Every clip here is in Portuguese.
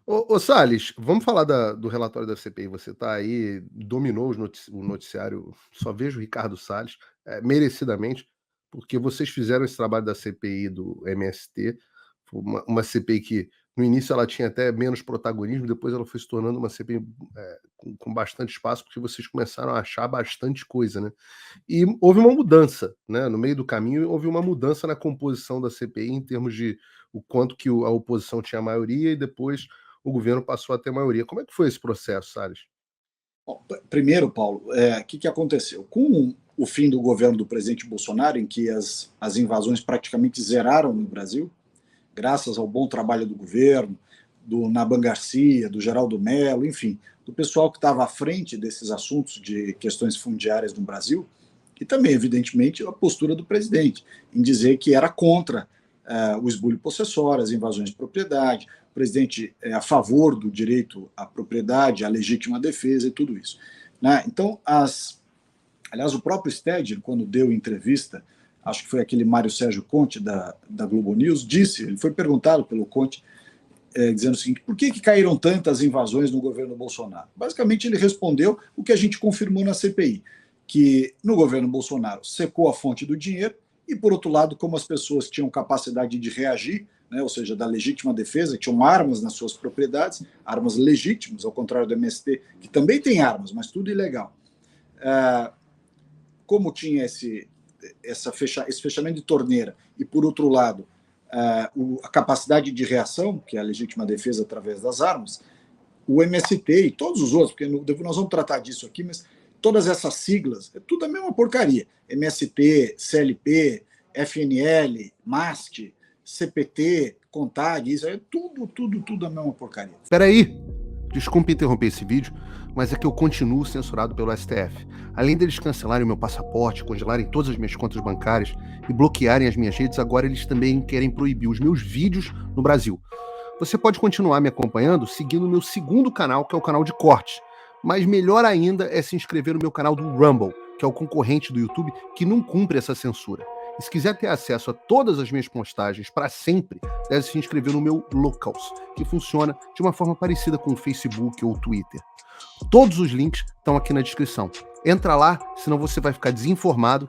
Ô Salles, vamos falar do relatório da CPI. Você está aí, dominou o noticiário, só vejo o Ricardo Salles, merecidamente, porque vocês fizeram esse trabalho da CPI do MST, foi uma CPI que no início ela tinha até menos protagonismo, depois ela foi se tornando uma CPI com bastante espaço, porque vocês começaram a achar bastante coisa, né? E houve uma mudança, né? No meio do caminho, houve uma mudança na composição da CPI em termos de o quanto que a oposição tinha maioria e depois o governo passou a ter maioria. Como é que foi esse processo, Salles? Bom, primeiro, Paulo, o que aconteceu? Com o fim do governo do presidente Bolsonaro, em que as invasões praticamente zeraram no Brasil, graças ao bom trabalho do governo, do Naban Garcia, do Geraldo Mello, enfim, do pessoal que estava à frente desses assuntos de questões fundiárias no Brasil, e também, evidentemente, a postura do presidente, em dizer que era contra o esbulho possessório, as invasões de propriedade, o presidente é a favor do direito à propriedade, à legítima defesa e tudo isso. Né? Então, aliás, o próprio Stedger, quando deu entrevista, acho que foi aquele Mário Sérgio Conte da Globo News, ele foi perguntado pelo Conte, dizendo o seguinte: por que caíram tantas invasões no governo Bolsonaro? Basicamente, ele respondeu o que a gente confirmou na CPI, que no governo Bolsonaro secou a fonte do dinheiro e, por outro lado, como as pessoas tinham capacidade de reagir, né, ou seja, da legítima defesa, tinham armas nas suas propriedades, armas legítimas, ao contrário do MST, que também tem armas, mas tudo ilegal. Como tinha esse fechamento de torneira e, por outro lado, a capacidade de reação, que é a legítima defesa através das armas, o MST e todos os outros, porque nós vamos tratar disso aqui, mas todas essas siglas, é tudo a mesma porcaria. MST, CLP, FNL, MAST, CPT, CONTAG, isso é tudo a mesma porcaria. Espera aí! Desculpe interromper esse vídeo, mas é que eu continuo censurado pelo STF. Além deles cancelarem o meu passaporte, congelarem todas as minhas contas bancárias e bloquearem as minhas redes, agora eles também querem proibir os meus vídeos no Brasil. Você pode continuar me acompanhando seguindo o meu segundo canal, que é o canal de cortes. Mas melhor ainda é se inscrever no meu canal do Rumble, que é o concorrente do YouTube que não cumpre essa censura. E se quiser ter acesso a todas as minhas postagens para sempre, deve se inscrever no meu Locals, que funciona de uma forma parecida com o Facebook ou o Twitter. Todos os links estão aqui na descrição. Entra lá, senão você vai ficar desinformado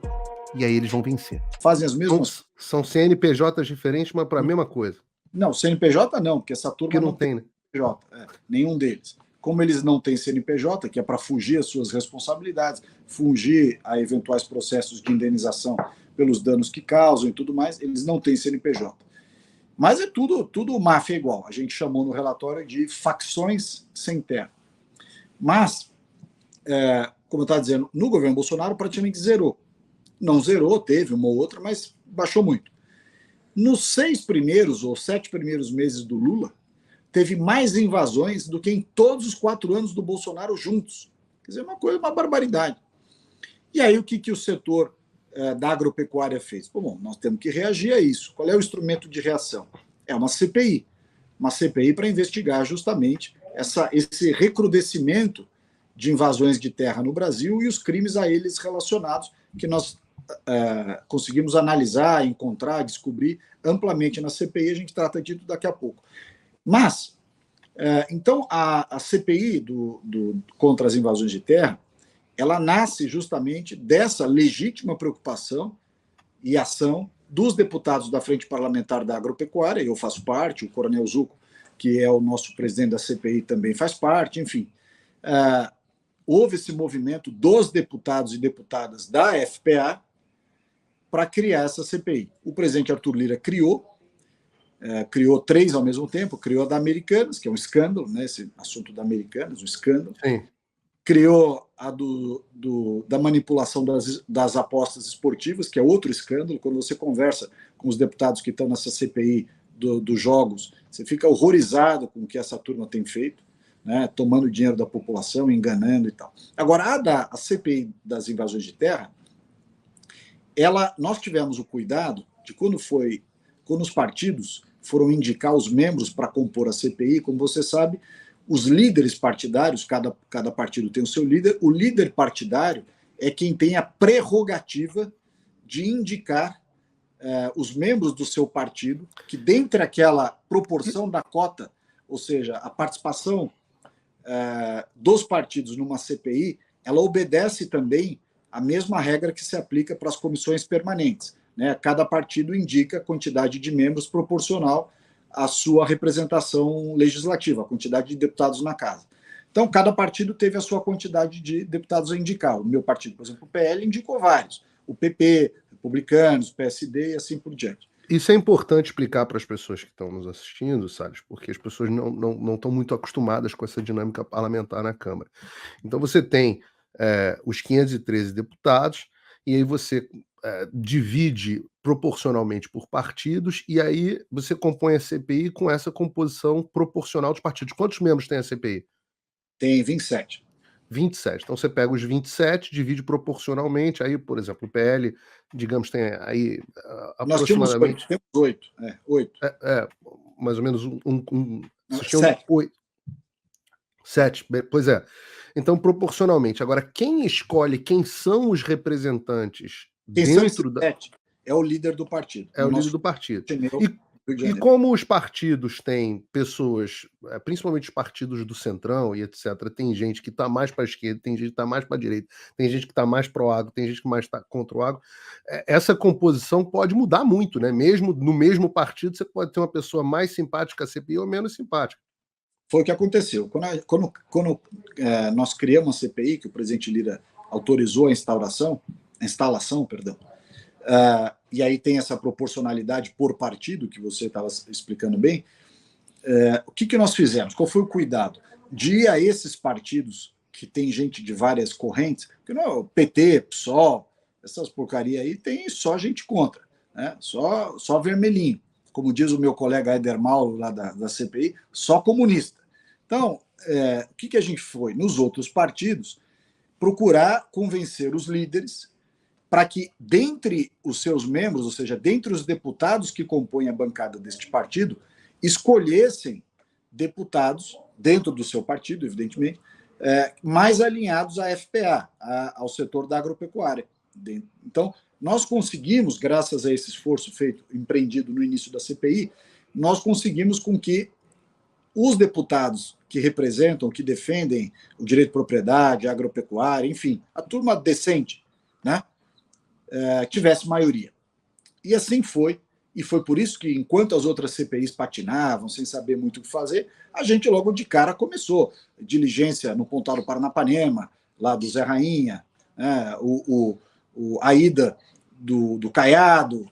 e aí eles vão vencer. Fazem as mesmas... São CNPJs diferentes, mas para a mesma coisa. Não, CNPJ não, porque essa turma não tem, né? CNPJ, nenhum deles. Como eles não têm CNPJ, que é para fugir às suas responsabilidades, fugir a eventuais processos de indenização pelos danos que causam e tudo mais, eles não têm CNPJ. Mas é tudo máfia igual. A gente chamou no relatório de facções sem terra. Mas, como eu estava dizendo, no governo Bolsonaro praticamente zerou. Não zerou, teve uma ou outra, mas baixou muito. Nos 6 primeiros ou 7 primeiros meses do Lula, teve mais invasões do que em todos os 4 anos do Bolsonaro juntos. Quer dizer, uma barbaridade. E aí o que o setor da agropecuária fez? Bom, nós temos que reagir a isso. Qual é o instrumento de reação? É uma CPI. Uma CPI para investigar justamente esse recrudescimento de invasões de terra no Brasil e os crimes a eles relacionados, que nós conseguimos analisar, encontrar, descobrir amplamente na CPI. A gente trata disso daqui a pouco. Mas, então, a CPI contra as invasões de terra, ela nasce justamente dessa legítima preocupação e ação dos deputados da Frente Parlamentar da Agropecuária, eu faço parte, o Coronel Zucco, que é o nosso presidente da CPI, também faz parte, enfim. Houve esse movimento dos deputados e deputadas da FPA para criar essa CPI. O presidente Arthur Lira criou 3 ao mesmo tempo, criou a da Americanas, que é um escândalo, né, esse assunto da Americanas, um escândalo. Sim. Criou a da manipulação das apostas esportivas, que é outro escândalo. Quando você conversa com os deputados que estão nessa CPI dos jogos, você fica horrorizado com o que essa turma tem feito, né, tomando dinheiro da população, enganando e tal. Agora, a CPI das invasões de terra, nós tivemos o cuidado de quando os partidos foram indicar os membros para compor a CPI, como você sabe, os líderes partidários, cada partido tem o seu líder, o líder partidário é quem tem a prerrogativa de indicar os membros do seu partido, que dentre aquela proporção da cota, ou seja, a participação dos partidos numa CPI, ela obedece também a mesma regra que se aplica para as comissões permanentes, né? Cada partido indica a quantidade de membros proporcional à sua representação legislativa, a quantidade de deputados na casa. Então, cada partido teve a sua quantidade de deputados a indicar. O meu partido, por exemplo, o PL, indicou vários. O PP, Republicanos, PSD e assim por diante. Isso é importante explicar para as pessoas que estão nos assistindo, Salles, porque as pessoas não estão muito acostumadas com essa dinâmica parlamentar na Câmara. Então você tem os 513 deputados, e aí você divide proporcionalmente por partidos, e aí você compõe a CPI com essa composição proporcional dos partidos. Quantos membros tem a CPI? Tem 27. 27. Então você pega os 27, divide proporcionalmente, aí, por exemplo, o PL, digamos, tem aí Nós aproximadamente... temos 8. 8. Mais ou menos vocês tinham 7. 8. 7, pois é. Então, proporcionalmente. Agora, quem escolhe quem são os representantes dentro da... 7 é o líder do partido. É o líder do partido. E E como os partidos têm pessoas, principalmente os partidos do Centrão e etc., tem gente que está mais para a esquerda, tem gente que está mais para a direita, tem gente que está mais pro agro, tem gente que mais está contra o agro, essa composição pode mudar muito, né? Mesmo no mesmo partido, você pode ter uma pessoa mais simpática à CPI ou menos simpática. Foi o que aconteceu. Quando nós criamos a CPI, que o presidente Lira autorizou a instalação, e aí tem essa proporcionalidade por partido, que você estava explicando bem, o que nós fizemos? Qual foi o cuidado? De ir a esses partidos que tem gente de várias correntes, que não é o PT, PSOL, essas porcaria aí, tem só gente contra, né? Só vermelhinho. Como diz o meu colega Éder Mauro, lá da CPI, só comunista. Então, o que a gente foi? Nos outros partidos, procurar convencer os líderes para que, dentre os seus membros, ou seja, dentre os deputados que compõem a bancada deste partido, escolhessem deputados, dentro do seu partido, evidentemente, mais alinhados à FPA, ao setor da agropecuária. Então, nós conseguimos, graças a esse esforço empreendido no início da CPI, nós conseguimos com que os deputados que representam, que defendem o direito de propriedade, a agropecuária, enfim, a turma decente, né, tivesse maioria. E assim foi, e foi por isso que, enquanto as outras CPIs patinavam, sem saber muito o que fazer, a gente logo de cara começou. Diligência no Pontal do Paranapanema, lá do Zé Rainha, a ida do Caiado,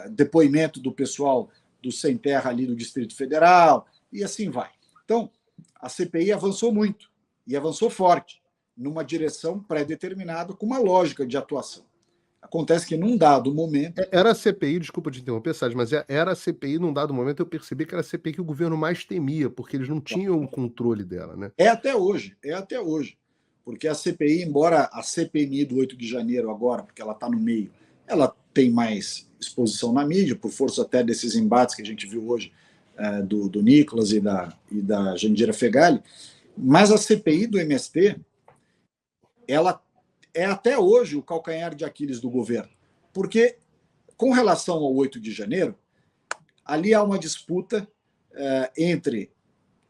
depoimento do pessoal do Sem Terra ali do Distrito Federal, e assim vai. Então, a CPI avançou muito, e avançou forte, numa direção pré-determinada, com uma lógica de atuação. Acontece que, num dado momento... Era a CPI, desculpa te interromper, Sérgio, mas era a CPI, num dado momento, eu percebi que era a CPI que o governo mais temia, porque eles não tinham o controle dela, né? É até hoje. Porque a CPI, embora a CPMI do 8 de janeiro agora, porque ela está no meio, ela tem mais exposição na mídia, por força até desses embates que a gente viu hoje, do Nicolas e da Jandira Fegali, mas a CPI do MST, ela é até hoje o calcanhar de Aquiles do governo, porque, com relação ao 8 de janeiro, ali há uma disputa entre,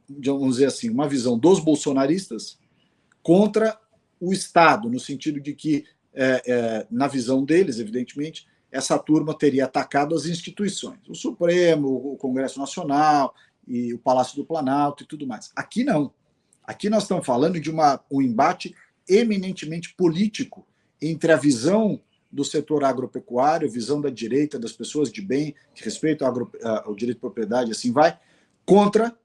vamos dizer assim, uma visão dos bolsonaristas contra o Estado, no sentido de que, na visão deles, evidentemente, essa turma teria atacado as instituições, o Supremo, o Congresso Nacional, e o Palácio do Planalto e tudo mais. Aqui não. Aqui nós estamos falando de um embate eminentemente político entre a visão do setor agropecuário, a visão da direita, das pessoas de bem, que respeitam ao direito de propriedade, assim vai, contra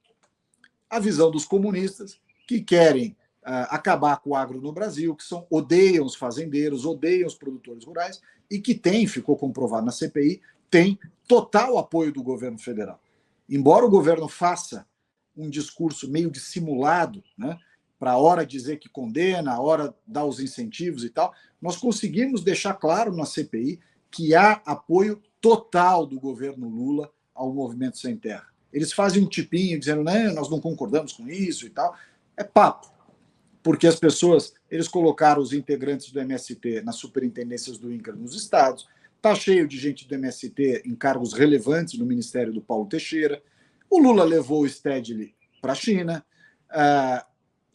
a visão dos comunistas, que querem acabar com o agro no Brasil, que odeiam os fazendeiros, odeiam os produtores rurais, e que ficou comprovado na CPI, tem total apoio do governo federal. Embora o governo faça um discurso meio dissimulado, né, para a hora dizer que condena, a hora dar os incentivos e tal, nós conseguimos deixar claro na CPI que há apoio total do governo Lula ao Movimento Sem Terra. Eles fazem um tipinho dizendo, não, nós não concordamos com isso e tal. É papo, porque as pessoas, eles colocaram os integrantes do MST nas superintendências do INCRA nos estados, está cheio de gente do MST em cargos relevantes no Ministério do Paulo Teixeira, O Lula levou o Stedley para a China,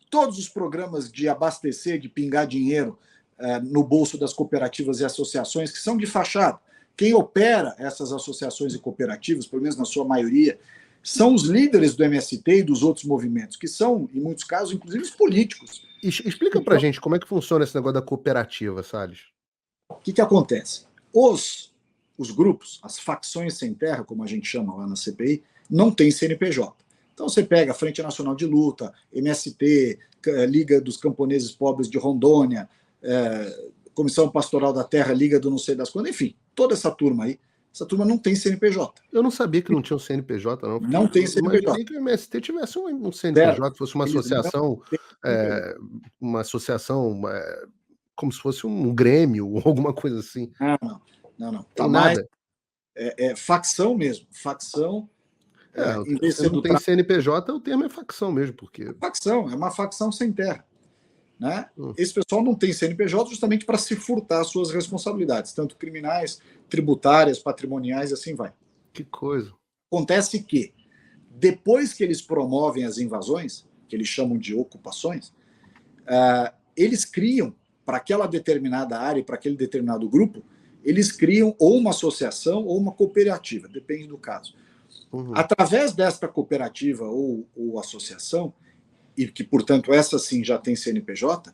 todos os programas de abastecer, de pingar dinheiro no bolso das cooperativas e associações, que são de fachada. Quem opera essas associações e cooperativas, pelo menos na sua maioria, são os líderes do MST e dos outros movimentos, que são, em muitos casos, inclusive os políticos. Explica pra gente como é que funciona esse negócio da cooperativa, Salles. O que acontece? Os grupos, as facções sem terra, como a gente chama lá na CPI, não tem CNPJ. Então você pega a Frente Nacional de Luta, MST, Liga dos Camponeses Pobres de Rondônia, Comissão Pastoral da Terra, Liga do não sei das quantas, enfim, toda essa turma aí, essa turma não tem CNPJ. Eu não sabia que não tinha um CNPJ, não. Não tem CNPJ. Eu imaginei que o MST tivesse um CNPJ, fosse uma associação, como se fosse um grêmio ou alguma coisa assim. Não. Tem nada. É facção mesmo. Facção. Em vez de não tem CNPJ, o termo é facção mesmo, porque. Facção, é uma facção sem terra. Né? Esse pessoal não tem CNPJ justamente para se furtar suas responsabilidades, tanto criminais, tributárias, patrimoniais e assim vai. Que coisa. Acontece que, depois que eles promovem as invasões, que eles chamam de ocupações, eles criam, para aquela determinada área e para aquele determinado grupo, eles criam ou uma associação ou uma cooperativa, depende do caso. Através desta cooperativa ou associação, e que, portanto, essa sim já tem CNPJ,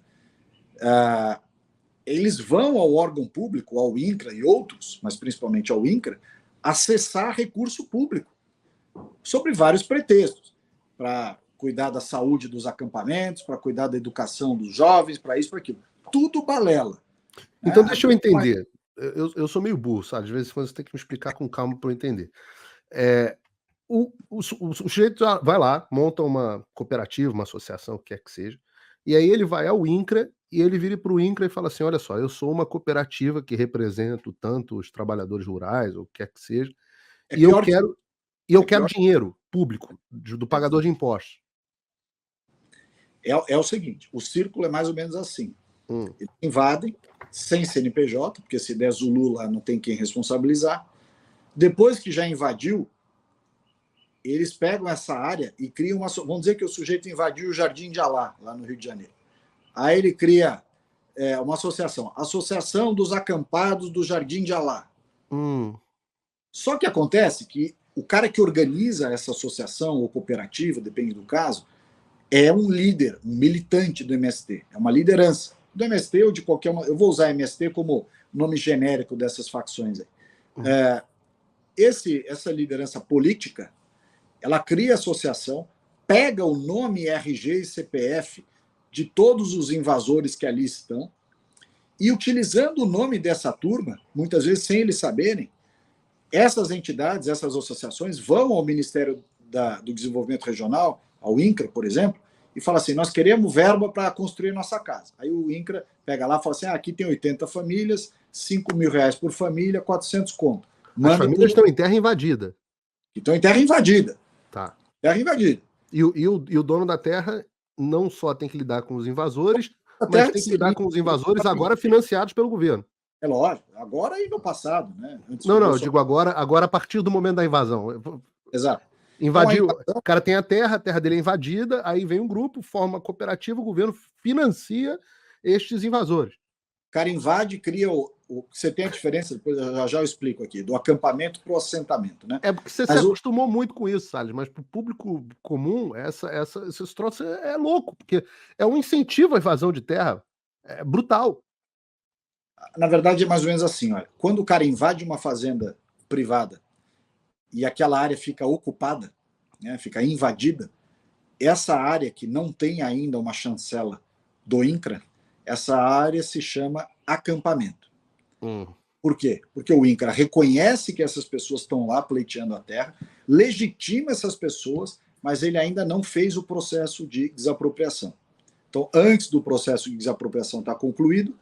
eles vão ao órgão público, ao INCRA e outros, mas principalmente ao INCRA, acessar recurso público, sobre vários pretextos, para cuidar da saúde dos acampamentos, para cuidar da educação dos jovens, para isso, para aquilo. Tudo balela. Então, deixa eu entender. Eu sou meio burro, sabe? Às vezes você tem que me explicar com calma para eu entender. O sujeito vai lá, monta uma cooperativa, uma associação, o que quer que seja, e aí ele vai ao INCRA e ele vira para o INCRA e fala assim: olha só, eu sou uma cooperativa que represento tanto os trabalhadores rurais, ou o que quer que seja, e eu quero dinheiro público do pagador de impostos. É o seguinte, o círculo é mais ou menos assim. Eles invadem sem CNPJ, porque se der Zulu lá não tem quem responsabilizar. Depois que já invadiu, eles pegam essa área e criam uma... Vamos dizer que o sujeito invadiu o Jardim de Alá, lá no Rio de Janeiro. Aí ele cria uma associação, Associação dos Acampados do Jardim de Alá. Só que acontece que o cara que organiza essa associação ou cooperativa, depende do caso, é um líder, um militante do MST, é uma liderança do MST ou de qualquer uma... Eu vou usar MST como nome genérico dessas facções aí. Essa liderança política, ela cria associação, pega o nome RG e CPF de todos os invasores que ali estão e, utilizando o nome dessa turma, muitas vezes sem eles saberem, essas entidades, essas associações vão ao Ministério do Desenvolvimento Regional, ao INCRA, por exemplo, e fala assim: nós queremos verba para construir nossa casa. Aí o INCRA pega lá e fala assim: aqui tem 80 famílias, R$5.000 por família, 400 conto. As famílias estão em terra invadida. Estão em terra invadida. Tá. Terra invadida. E o dono da terra não só tem que lidar com os invasores, mas tem que lidar com os invasores agora financiados pelo governo. É lógico, agora e no passado, né? Eu digo agora a partir do momento da invasão. Exato. Invadiu, o cara tem a terra dele é invadida, aí vem um grupo, forma uma cooperativa, o governo financia estes invasores. O cara invade, cria você tem a diferença, depois eu já explico aqui, do acampamento para o assentamento, né? É porque você se acostumou muito com isso, Salles, mas para o público comum, esse troço é louco, porque é um incentivo à invasão de terra, é brutal. Na verdade, é mais ou menos assim, olha, quando o cara invade uma fazenda privada e aquela área fica ocupada, né, fica invadida, essa área que não tem ainda uma chancela do INCRA, essa área se chama acampamento. Por quê? Porque o INCRA reconhece que essas pessoas estão lá pleiteando a terra, legitima essas pessoas, mas ele ainda não fez o processo de desapropriação. Então, antes do processo de desapropriação estar concluído,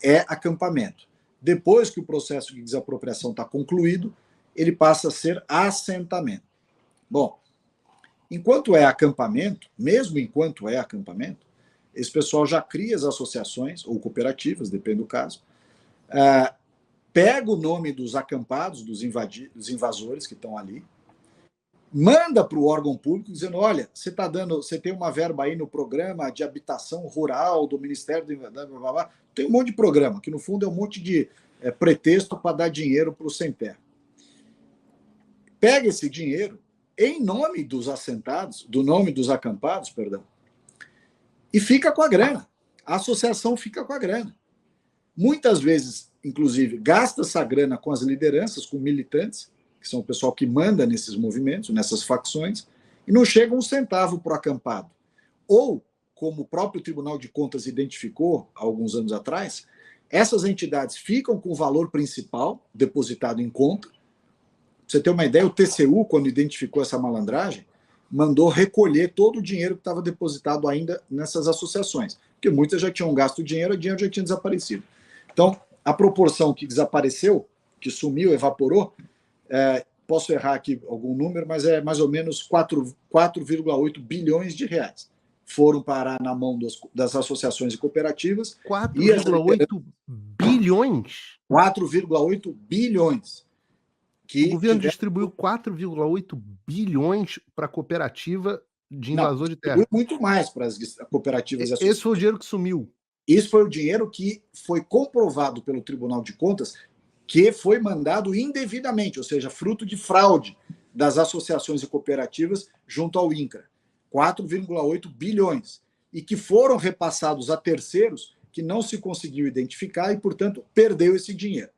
é acampamento. Depois que o processo de desapropriação está concluído, ele passa a ser assentamento. Bom, enquanto é acampamento, mesmo enquanto é acampamento, esse pessoal já cria as associações, ou cooperativas, depende do caso, pega o nome dos acampados, dos invasores que estão ali, manda para o órgão público dizendo: olha, você tem uma verba aí no programa de habitação rural do Ministério do. Tem um monte de programa, que no fundo é um monte de pretexto para dar dinheiro para o sem terra. Pega esse dinheiro em nome dos assentados, do nome dos acampados, perdão, e fica com a grana. A associação fica com a grana. Muitas vezes, inclusive, gasta essa grana com as lideranças, com militantes, que são o pessoal que manda nesses movimentos, nessas facções, e não chega um centavo para o acampado. Ou, como o próprio Tribunal de Contas identificou há alguns anos atrás, essas entidades ficam com o valor principal depositado em conta. Pra você ter uma ideia, o TCU, quando identificou essa malandragem, mandou recolher todo o dinheiro que estava depositado ainda nessas associações, porque muitas já tinham gasto o dinheiro já tinha desaparecido. Então, a proporção que desapareceu, que sumiu, evaporou, posso errar aqui algum número, mas é mais ou menos 4,8 bilhões de reais. Foram parar na mão das associações e cooperativas. 4,8 bilhões? 4,8 bilhões. O governo distribuiu 4,8 bilhões para a cooperativa de invasor de terra. Muito mais para as cooperativas e associações. Esse foi o dinheiro que sumiu. Isso foi o dinheiro que foi comprovado pelo Tribunal de Contas que foi mandado indevidamente, ou seja, fruto de fraude das associações e cooperativas junto ao INCRA. 4,8 bilhões. E que foram repassados a terceiros que não se conseguiu identificar e, portanto, perdeu esse dinheiro.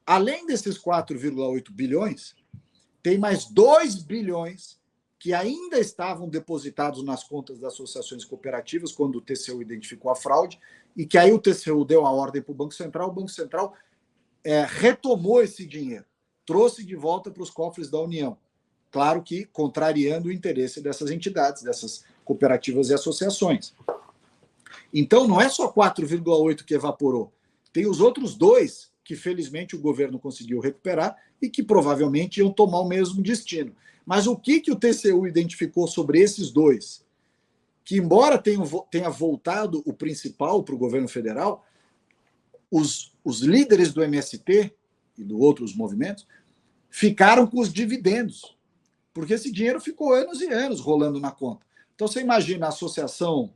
Além desses 4,8 bilhões, tem mais 2 bilhões que ainda estavam depositados nas contas das associações cooperativas quando o TCU identificou a fraude, e que aí o TCU deu a ordem para o Banco Central retomou esse dinheiro, trouxe de volta para os cofres da União. Claro que contrariando o interesse dessas entidades, dessas cooperativas e associações. Então, não é só 4,8 que evaporou. Tem os outros 2 que, felizmente, o governo conseguiu recuperar e que provavelmente iam tomar o mesmo destino. Mas o que o TCU identificou sobre esses 2? Que, embora tenha voltado o principal para o governo federal, os líderes do MST e do outros movimentos ficaram com os dividendos, porque esse dinheiro ficou anos e anos rolando na conta. Então, você imagina a associação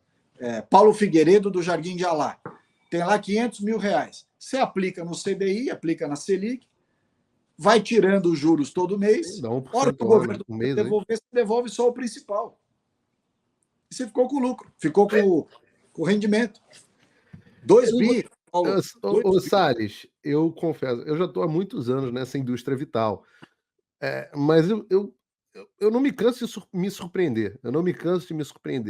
Paulo Figueiredo do Jardim de Alá, tem lá 500 mil reais. Você aplica no CDI, aplica na Selic, vai tirando os juros todo mês. Dá 1% hora que o governo devolver, você devolve só o principal. E você ficou com o lucro, ficou com o rendimento. 2 bi. Ô, Salles, eu confesso, eu já estou há muitos anos nessa indústria vital, mas eu não me canso de me surpreender. Eu não me canso de me surpreender.